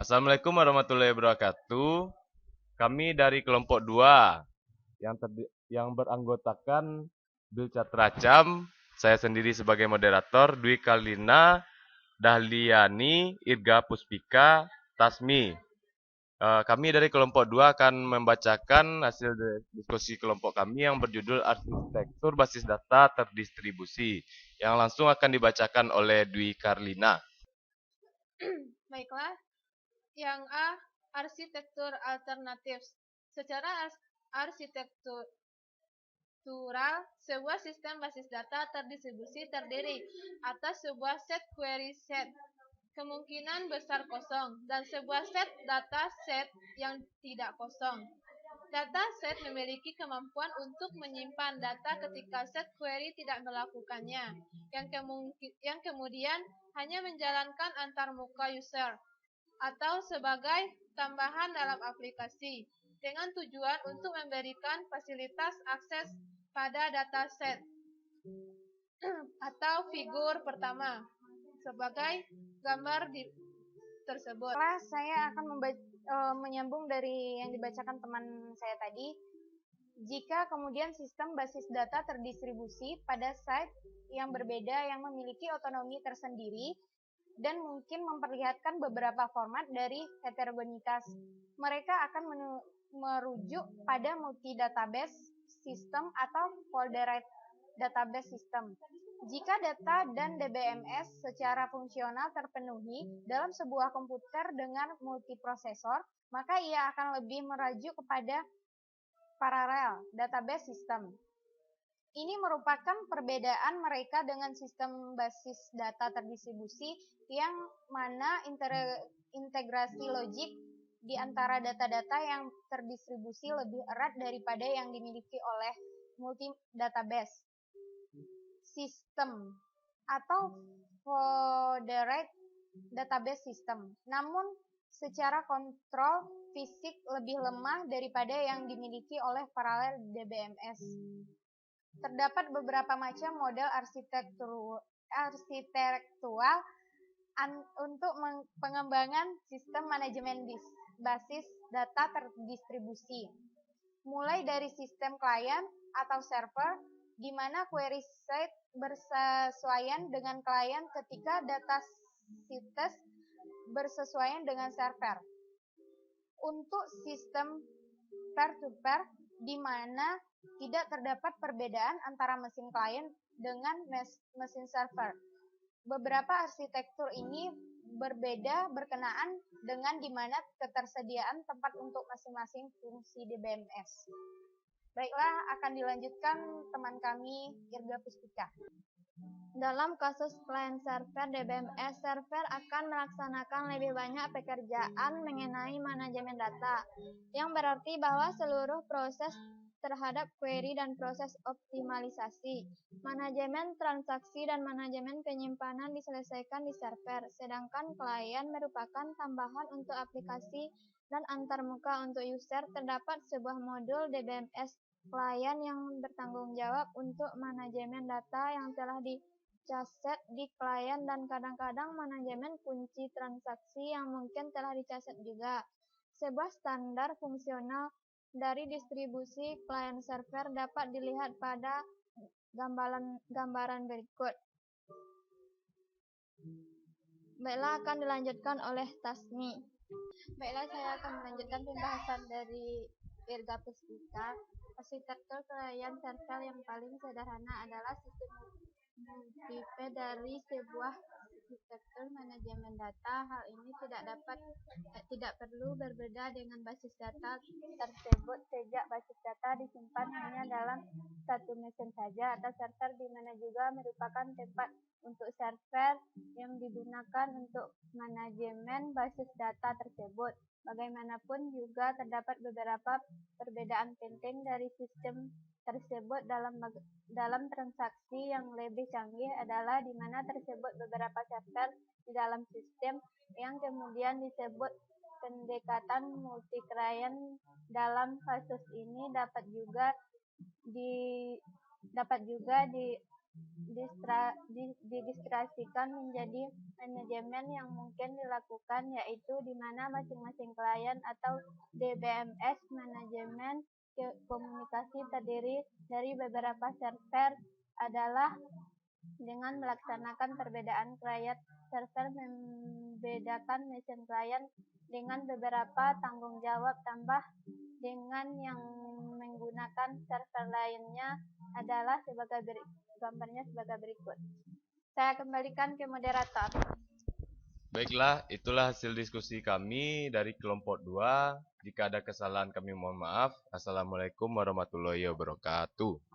Assalamualaikum warahmatullahi wabarakatuh. Kami dari kelompok 2 yang beranggotakan Bil Catracam, saya sendiri sebagai moderator, Dwi Kalina, Dahliani, Irga Puspika, Tasmi. Kami dari kelompok 2 akan membacakan hasil diskusi kelompok kami yang berjudul Arsitektur Basis Data Terdistribusi, yang langsung akan dibacakan oleh Dwi Karlina. Baiklah, yang A, arsitektur alternatif. Secara arsitektural, sebuah sistem basis data terdistribusi terdiri atas sebuah set query set, kemungkinan besar kosong, dan sebuah set data set yang tidak kosong. Data set memiliki kemampuan untuk menyimpan data ketika set query tidak melakukannya, yang kemudian hanya menjalankan antarmuka user atau sebagai tambahan dalam aplikasi dengan tujuan untuk memberikan fasilitas akses pada dataset atau figur pertama sebagai gambar tersebut. Saya akan menyambung dari yang dibacakan teman saya tadi. Jika kemudian sistem basis data terdistribusi pada site yang berbeda yang memiliki otonomi tersendiri dan mungkin memperlihatkan beberapa format dari heterogenitas, mereka akan merujuk pada multi-database system atau foldered database system. Jika data dan DBMS secara fungsional terpenuhi dalam sebuah komputer dengan multiprosesor, maka ia akan lebih merujuk kepada parallel database system. Ini merupakan perbedaan mereka dengan sistem basis data terdistribusi yang mana integrasi logik di antara data-data yang terdistribusi lebih erat daripada yang dimiliki oleh multi database system atau federated database system. Namun secara kontrol fisik lebih lemah daripada yang dimiliki oleh paralel DBMS. Terdapat beberapa macam model arsitektural untuk pengembangan sistem manajemen basis data terdistribusi. Mulai dari sistem klien atau server, di mana query set bersesuaian dengan klien ketika data sites bersesuaian dengan server. Untuk sistem peer-to-peer, di mana tidak terdapat perbedaan antara mesin klien dengan mesin server. Beberapa arsitektur ini berbeda berkenaan dengan di mana ketersediaan tempat untuk masing-masing fungsi DBMS. Baiklah, akan dilanjutkan teman kami, Irga Puspika. Dalam kasus client server DBMS, server akan melaksanakan lebih banyak pekerjaan mengenai manajemen data, yang berarti bahwa seluruh proses terhadap query dan proses optimalisasi, manajemen transaksi dan manajemen penyimpanan diselesaikan di server, sedangkan klien merupakan tambahan untuk aplikasi dan antarmuka untuk user. Terdapat sebuah modul DBMS klien yang bertanggung jawab untuk manajemen data yang telah dicaset di klien dan kadang-kadang manajemen kunci transaksi yang mungkin telah dicaset juga. Sebuah standar fungsional dari distribusi klien server dapat dilihat pada gambaran berikut. Baiklah, akan dilanjutkan oleh Tasmi. Baiklah, saya akan melanjutkan pembahasan dari Irga Puspika. Arsitektur klien server yang paling sederhana adalah sistem multipe dari sebuah arsitektur manajemen data. Hal ini tidak perlu berbeda dengan basis data tersebut sejak basis data disimpan hanya dalam satu mesin saja atau server, di mana juga merupakan tempat untuk server yang digunakan untuk manajemen basis data tersebut. Bagaimanapun juga terdapat beberapa perbedaan penting dari sistem tersebut. Dalam transaksi yang lebih canggih adalah di mana tersebut beberapa server di dalam sistem, yang kemudian disebut pendekatan multi-client. Dalam kasus ini dapat juga didistribusikan menjadi manajemen yang mungkin dilakukan, yaitu di mana masing-masing klien atau DBMS manajemen komunikasi terdiri dari beberapa server adalah dengan melaksanakan perbedaan klien. Server membedakan mesin klien dengan beberapa tanggung jawab tambah dengan yang menggunakan server lainnya adalah gambarnya sebagai berikut. Saya kembalikan ke moderator. Baiklah, itulah hasil diskusi kami dari kelompok 2. Jika ada kesalahan kami mohon maaf. Assalamualaikum warahmatullahi wabarakatuh.